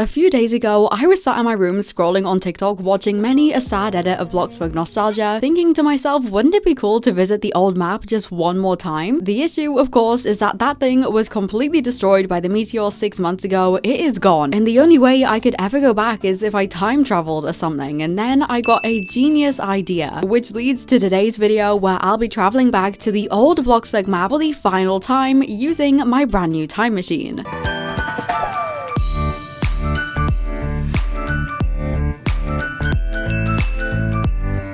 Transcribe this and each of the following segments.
A few days ago, I was sat in my room scrolling on TikTok watching many a sad edit of Bloxburg nostalgia, thinking to myself, wouldn't it be cool to visit the old map just one more time? The issue, of course, is that that thing was completely destroyed by the meteor 6 months ago. It is gone, and the only way I could ever go back is if I time traveled or something. And then I got a genius idea, which leads to today's video where I'll be traveling back to the old Bloxburg map for the final time using my brand new time machine.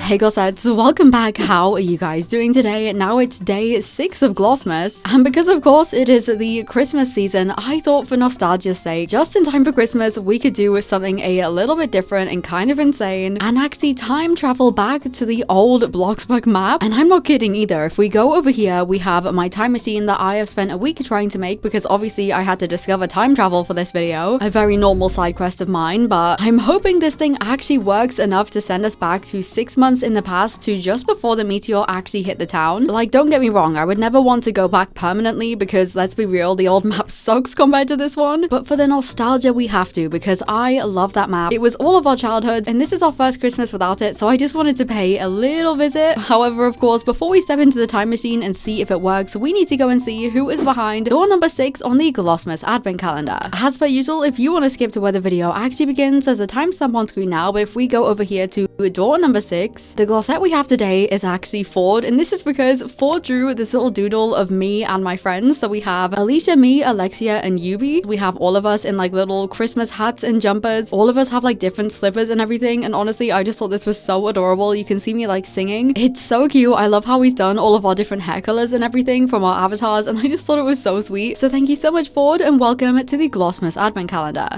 Hey glossettes, welcome back. How are you guys doing today? Now it's day 6 of Glossmas, and because of course it is the Christmas season, I thought for nostalgia's sake, just in time for Christmas, we could do something a little bit different and kind of insane, and actually time travel back to the old Bloxburg map. And I'm not kidding either. If we go over here, we have my time machine that I have spent a week trying to make because obviously I had to discover time travel for this video. A very normal side quest of mine, but I'm hoping this thing actually works enough to send us back to 6 months in the past to just before the meteor actually hit the town. Like, don't get me wrong, I would never want to go back permanently because let's be real, the old map sucks compared to this one. But for the nostalgia, we have to, because I love that map. It was all of our childhoods, and this is our first Christmas without it, so I just wanted to pay a little visit. However, of course, before we step into the time machine and see if it works, we need to go and see who is behind door number 6 on the Glossmas advent calendar. As per usual, if you want to skip to where the video actually begins, there's a timestamp on screen now, but if we go over here to door number 6, the glossette we have today is actually Ford, and this is because Ford drew this little doodle of me and my friends. So we have Alicia, me, Alexia, and Yubi. We have all of us in like little Christmas hats and jumpers. All of us have like different slippers and everything, and honestly, I just thought this was so adorable. You can see me like singing. It's so cute. I love how he's done all of our different hair colors and everything from our avatars, and I just thought it was so sweet. So thank you so much, Ford, and welcome to the Glossmas advent calendar.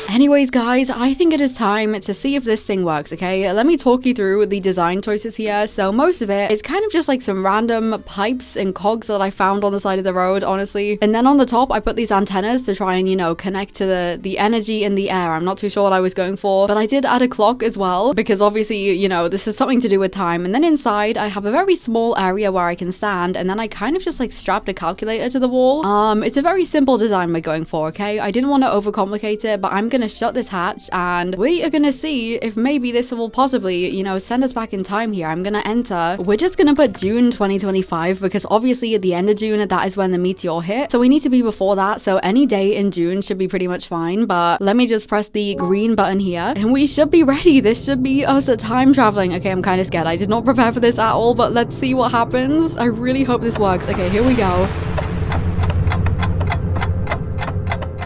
Anyways, guys, I think it is time to see if this thing works, okay? Let me talk you through the design choices here. So most of it is kind of just like some random pipes and cogs that I found on the side of the road, honestly. And then on the top, I put these antennas to try and, you know, connect to the energy in the air. I'm not too sure what I was going for, but I did add a clock as well, because obviously, you know, this is something to do with time. And then inside, I have a very small area where I can stand, and then I kind of just like strapped a calculator to the wall. It's a very simple design we're going for, okay? I didn't want to overcomplicate it, but I'm gonna shut this hatch, and we are gonna see if maybe this will possibly, you know, send us back in time here. I'm gonna enter. We're just gonna put June 2025 because obviously at the end of June, that is when the meteor hit. So we need to be before that. So any day in June should be pretty much fine. But let me just press the green button here and we should be ready. This should be us time traveling. Okay, I'm kind of scared. I did not prepare for this at all, but let's see what happens. I really hope this works. Okay, here we go.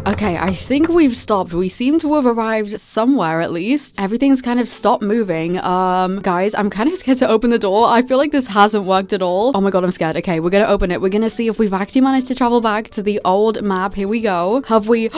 Okay, I think we've stopped. We seem to have arrived somewhere at least. Everything's kind of stopped moving. Guys, I'm kind of scared to open the door. I feel like this hasn't worked at all. Oh my god, I'm scared. Okay, we're gonna open it. We're gonna see if we've actually managed to travel back to the old map. Here we go. Have we?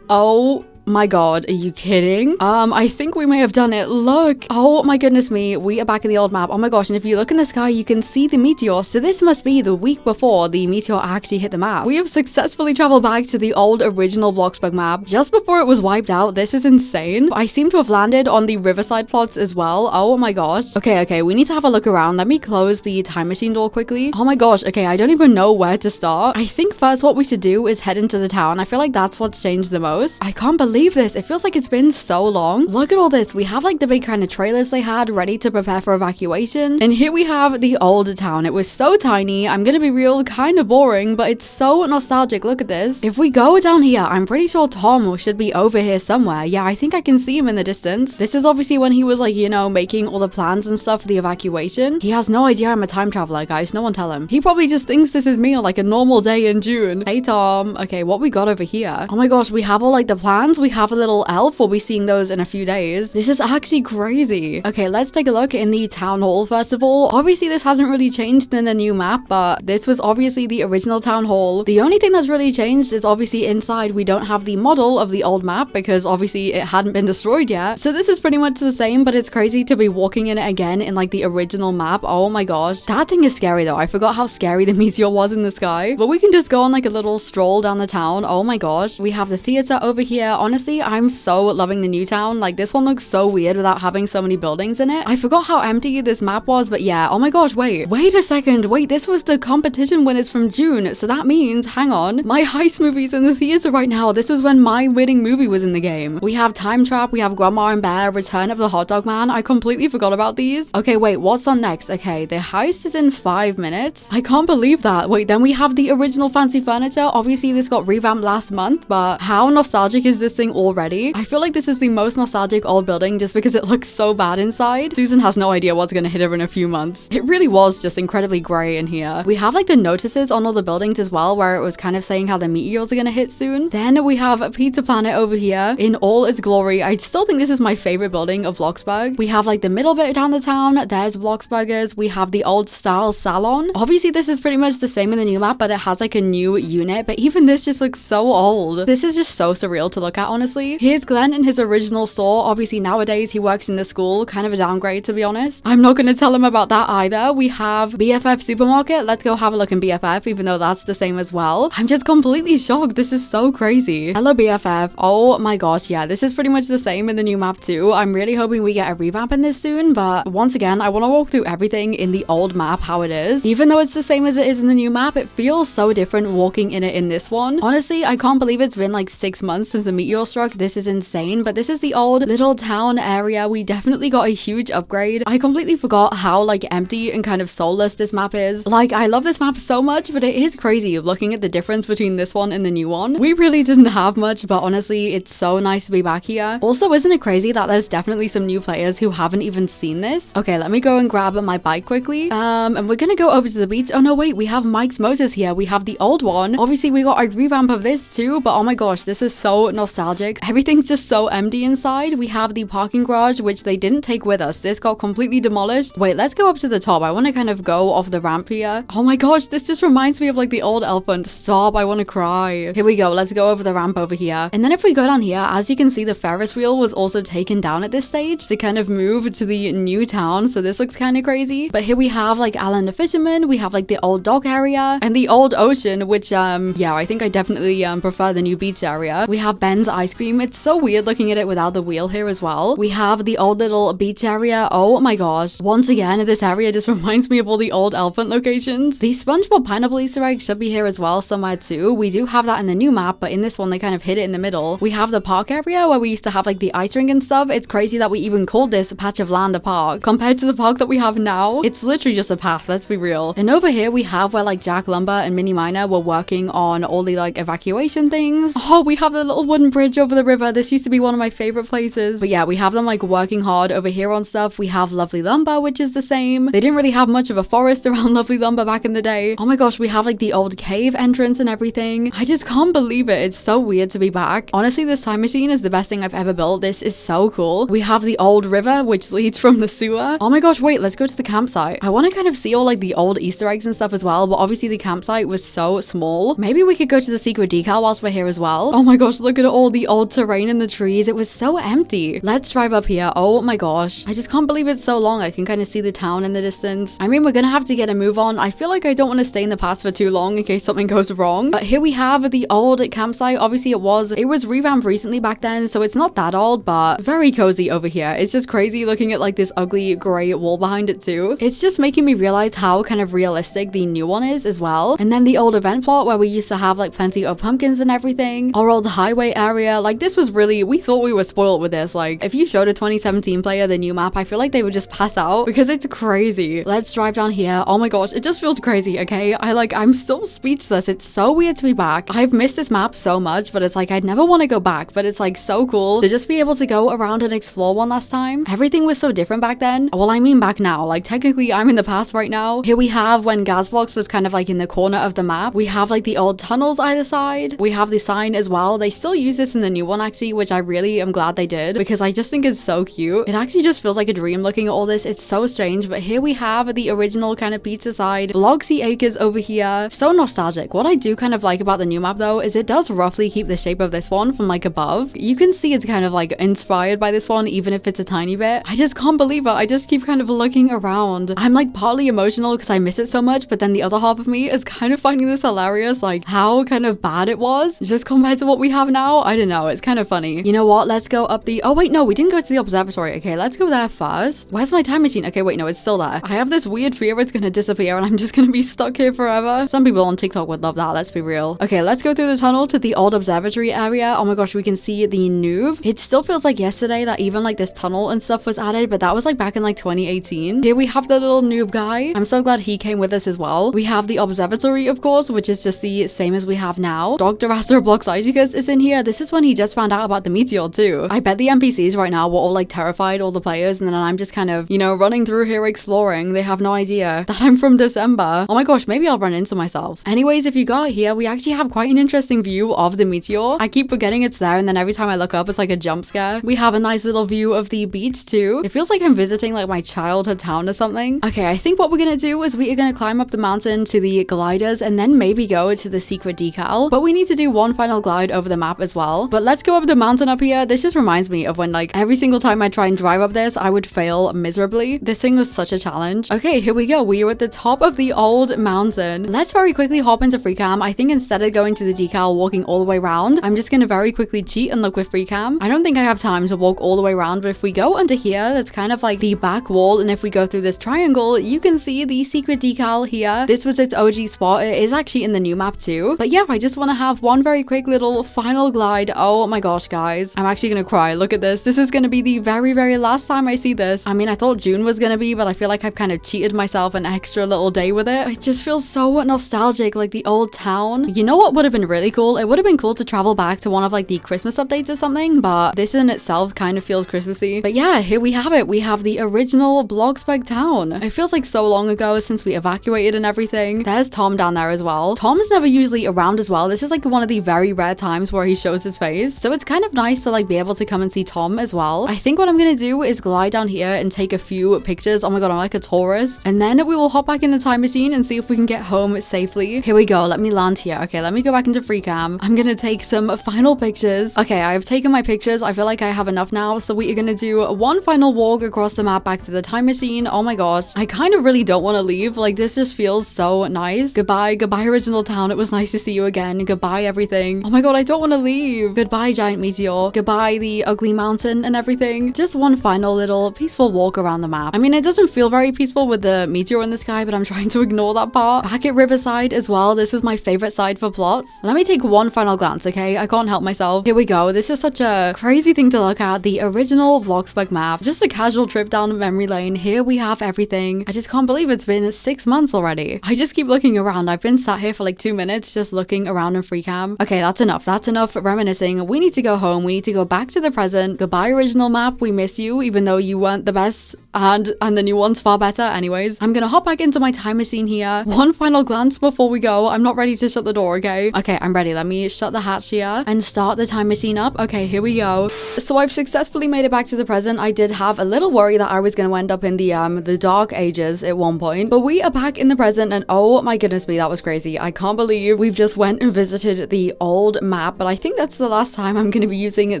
Oh my god, are you kidding? I think we may have done it. Look. Oh my goodness me. We are back in the old map. Oh my gosh, and if you look in the sky, you can see the meteor. So this must be the week before the meteor actually hit the map. We have successfully traveled back to the old original Bloxburg map just before it was wiped out. This is insane. I seem to have landed on the riverside plots as well. Oh my gosh. Okay, we need to have a look around. Let me close the time machine door quickly. Oh my gosh. Okay, I don't even know where to start. I think first what we should do is head into the town. I feel like that's what's changed the most. I can't believe this. It feels like it's been so long. Look at all this. We have like the big kind of trailers they had ready to prepare for evacuation. And here we have the old town. It was so tiny. I'm gonna be real, kind of boring, but it's so nostalgic. Look at this. If we go down here, I'm pretty sure Tom should be over here somewhere. Yeah, I think I can see him in the distance. This is obviously when he was like, you know, making all the plans and stuff for the evacuation. He has no idea I'm a time traveler, guys. No one tell him. He probably just thinks this is me on like a normal day in June. Hey, Tom. Okay, what we got over here? Oh my gosh, we have all like the plans. We have a little elf. We'll be seeing those in a few days. This is actually crazy. Okay, let's take a look in the town hall first of all. Obviously this hasn't really changed in the new map, but this was obviously the original town hall. The only thing that's really changed is obviously inside we don't have the model of the old map because obviously it hadn't been destroyed yet. So this is pretty much the same, but it's crazy to be walking in it again in like the original map. Oh my gosh. That thing is scary though. I forgot how scary the meteor was in the sky. But we can just go on like a little stroll down the town. Oh my gosh. We have the theater over here. Honestly, honestly, I'm so loving the new town. Like, this one looks so weird without having so many buildings in it. I forgot how empty this map was, but yeah. Oh my gosh, wait a second. Wait, this was the competition winners from June. So that means, hang on, my heist movie's in the theater right now. This was when my winning movie was in the game. We have Time Trap, we have Grandma and Bear, Return of the Hot Dog Man. I completely forgot about these. Okay, wait, what's on next? Okay, the heist is in 5 minutes. I can't believe that. Wait, then we have the original fancy furniture. Obviously, this got revamped last month, but how nostalgic is this thing already? I feel like this is the most nostalgic old building just because it looks so bad inside. Susan has no idea what's gonna hit her in a few months. It really was just incredibly grey in here. We have like the notices on all the buildings as well, where it was kind of saying how the meteors are gonna hit soon. Then we have Pizza Planet over here in all its glory. I still think this is my favorite building of Bloxburg. We have like the middle bit down the town. There's Bloxburgers. We have the old style salon. Obviously, this is pretty much the same in the new map, but it has like a new unit. But even this just looks so old. This is just so surreal to look at, honestly. Here's Glenn in his original store. Obviously, nowadays he works in the school. Kind of a downgrade, to be honest. I'm not gonna tell him about that either. We have BFF Supermarket. Let's go have a look in BFF, even though that's the same as well. I'm just completely shocked. This is so crazy. Hello, BFF. Oh my gosh, yeah, this is pretty much the same in the new map too. I'm really hoping we get a revamp in this soon, but once again, I want to walk through everything in the old map how it is. Even though it's the same as it is in the new map, it feels so different walking in it in this one. Honestly, I can't believe it's been like 6 months since the meteor struck. This is insane, but this is the old little town area. We definitely got a huge upgrade. I completely forgot how like empty and kind of soulless this map is. Like, I love this map so much, but it is crazy looking at the difference between this one and the new one. We really didn't have much, but honestly, it's so nice to be back here. Also, isn't it crazy that there's definitely some new players who haven't even seen this? Okay, let me go and grab my bike quickly. And we're gonna go over to the beach. Oh no, wait, we have Mike's Motors here. We have the old one. Obviously, we got a revamp of this too, but oh my gosh, this is so nostalgic. Everything's just so empty inside. We have the parking garage, which they didn't take with us. This got completely demolished. Wait, let's go up to the top. I want to kind of go off the ramp here. Oh my gosh, this just reminds me of like the old elephant. Stop, I want to cry. Here we go. Let's go over the ramp over here. And then if we go down here, as you can see, the Ferris wheel was also taken down at this stage to kind of move to the new town. So this looks kind of crazy. But here we have like Alan the Fisherman. We have like the old dock area and the old ocean, which yeah, I think I definitely prefer the new beach area. We have Ben's ice cream. It's so weird looking at it without the wheel here as well. We have the old little beach area. Oh my gosh. Once again, this area just reminds me of all the old elephant locations. The SpongeBob Pineapple Easter egg should be here as well somewhere too. We do have that in the new map, but in this one, they kind of hid it in the middle. We have the park area where we used to have like the ice rink and stuff. It's crazy that we even called this patch of land a park compared to the park that we have now. It's literally just a path, let's be real. And over here we have where like Jack Lumber and Minnie Miner were working on all the like evacuation things. Oh, we have the little wooden bridge over the river. This used to be one of my favorite places. But yeah, we have them like working hard over here on stuff. We have Lovely Lumber, which is the same. They didn't really have much of a forest around Lovely Lumber back in the day. Oh my gosh, we have like the old cave entrance and everything. I just can't believe it. It's so weird to be back. Honestly, this time machine is the best thing I've ever built. This is so cool. We have the old river, which leads from the sewer. Oh my gosh, wait, let's go to the campsite. I want to kind of see all like the old Easter eggs and stuff as well, but obviously the campsite was so small. Maybe we could go to the secret decal whilst we're here as well. Oh my gosh, look at all the old terrain in the trees. It was so empty. Let's drive up here. Oh my gosh. I just can't believe it's so long. I can kind of see the town in the distance. I mean, we're gonna have to get a move on. I feel like I don't want to stay in the past for too long in case something goes wrong. But here we have the old campsite. Obviously it was revamped recently back then, so it's not that old, but very cozy over here. It's just crazy looking at like this ugly gray wall behind it too. It's just making me realize how kind of realistic the new one is as well. And then the old event plot where we used to have like plenty of pumpkins and everything. Our old highway area, like this was really, we thought we were spoiled with this. Like if you showed a 2017 player the new map, I feel like they would just pass out because it's crazy. Let's drive down here. Oh my gosh, it just feels crazy. Okay, I'm still speechless. It's so weird to be back. I've missed this map so much, but it's like I'd never want to go back, but it's like so cool to just be able to go around and explore one last time. Everything was so different back then. Well, I mean back now, like technically I'm in the past right now. Here we have when Gasblocks was kind of like in the corner of the map. We have like the old tunnels either side. We have the sign as well. They still use this in the new one actually, which I really am glad they did because I just think it's so cute. It actually just feels like a dream looking at all this. It's so strange, but here we have the original kind of pizza side. Bloxie Acres over here. So nostalgic. What I do kind of like about the new map though is it does roughly keep the shape of this one from like above. You can see it's kind of like inspired by this one even if it's a tiny bit. I just can't believe it. I just keep kind of looking around. I'm like partly emotional because I miss it so much, but then the other half of me is kind of finding this hilarious, like how kind of bad it was just compared to what we have now. I don't know, it's kind of funny. You know what? Let's go up the... Oh, wait, no, we didn't go to the observatory. Okay, let's go there first. Where's my time machine? Okay, wait, no, it's still there. I have this weird fear it's gonna disappear and I'm just gonna be stuck here forever. Some people on TikTok would love that, let's be real. Okay, let's go through the tunnel to the old observatory area. Oh my gosh, we can see the noob. It still feels like yesterday that even like this tunnel and stuff was added, but that was like back in like 2018. Here we have the little noob guy. I'm so glad he came with us as well. We have the observatory, of course, which is just the same as we have now. Dr. Bloxburg is in here. This is when he just found out about the meteor too. I bet the NPCs right now were all like terrified, all the players, and then I'm just kind of, you know, running through here exploring. They have no idea that I'm from December. Oh my gosh, maybe I'll run into myself. Anyways, if you got here, we actually have quite an interesting view of the meteor. I keep forgetting it's there, and then every time I look up, it's like a jump scare. We have a nice little view of the beach too. It feels like I'm visiting like my childhood town or something. Okay, I think what we're gonna do is we are gonna climb up the mountain to the gliders and then maybe go to the secret decal. But we need to do one final glide over the map as well. But let's go up the mountain up here. This just reminds me of when like every single time I try and drive up this, I would fail miserably. This thing was such a challenge. Okay, here we go. We are at the top of the old mountain. Let's very quickly hop into free cam. I think instead of going to the decal, walking all the way around, I'm just gonna very quickly cheat and look with free cam. I don't think I have time to walk all the way around, but if we go under here, that's kind of like the back wall, and if we go through this triangle, you can see the secret decal here. This was its OG spot. It is actually in the new map too. But yeah, I just want to have one very quick little final glide. Oh my gosh, guys. I'm actually gonna cry. Look at this. This is gonna be the very last time I see this. I mean, I thought June was gonna be, but I feel like I've kind of cheated myself an extra little day with it. It just feels so nostalgic, like the old town. You know what would have been really cool? It would have been cool to travel back to one of like the Christmas updates or something, but this in itself kind of feels Christmassy. But yeah, here we have it. We have the original Bloxburg town. It feels like so long ago since we evacuated and everything. There's Tom down there as well. Tom's never usually around as well. This is like one of the very rare times where he shows his face. So it's kind of nice to like be able to come and see Tom as well. I think what I'm gonna do is glide down here and take a few pictures. Oh my god, I'm like a tourist. And then we will hop back in the time machine and see if we can get home safely. Here we go. Let me land here. Okay, let me go back into free cam. I'm gonna take some final pictures. Okay, I've taken my pictures. I feel like I have enough now. So we are gonna do one final walk across the map back to the time machine. Oh my gosh. I kind of really don't want to leave. Like, this just feels so nice. Goodbye original town. It was nice to see you again. Goodbye everything. Oh my god, I don't want to leave. Goodbye giant meteor. Goodbye the ugly mountain and everything. Just one final little peaceful walk around the map. I mean, it doesn't feel very peaceful with the meteor in the sky, but I'm trying to ignore that part. Back at Riverside as well. This was my favorite side for plots. Let me take one final glance, okay? I can't help myself. Here we go. This is such a crazy thing to look at. The original Bloxburg map. Just a casual trip down memory lane. Here we have everything. I just can't believe it's been 6 months already. I just keep looking around. I've been sat here for like 2 minutes just looking around in free cam. Okay, that's enough. That's enough reminiscing. We need to go home. We need to go back to the present. Goodbye original map. We miss you, even though you weren't the best, and the new one's far better. Anyways, I'm gonna hop back into my time machine here. One final glance before we go. I'm not ready to shut the door, okay? Okay, I'm ready. Let me shut the hatch here and start the time machine up. Okay, here we go. So I've successfully made it back to the present. I did have a little worry that I was gonna end up in the dark ages at one point, but we are back in the present, and oh my goodness me, that was crazy. I can't believe we've just went and visited the old map, but I think that's the last time I'm gonna be using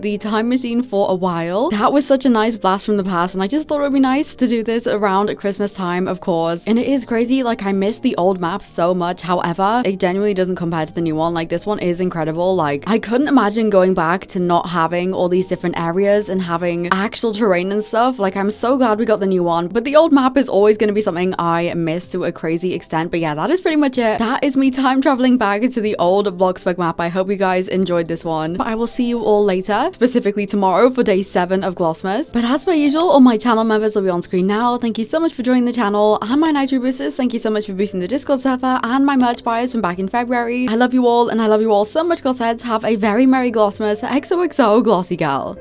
the time machine for a while. That was such a nice blast from the past, and I just thought it would be nice to do this around Christmas time, of course. And it is crazy, like I miss the old map so much. However, it genuinely doesn't compare to the new one. Like, this one is incredible. Like, I couldn't imagine going back to not having all these different areas and having actual terrain and stuff. Like, I'm so glad we got the new one, but the old map is always going to be something I miss to a crazy extent. But yeah, that is pretty much it. That is me time traveling back to the old Bloxburg map. I hope you guys enjoyed this one. But I will see you all later, specifically tomorrow for day 7 of Glossmas. But as per usual, all my channel members will be on screen now. Thank you so much for joining the channel, and my Nitro boosters, thank you so much for boosting the Discord server, and my merch buyers from back in February. I love you all, and I love you all so much, Glossettes. Have a very merry Glossmas. XOXO, Glossie Girl.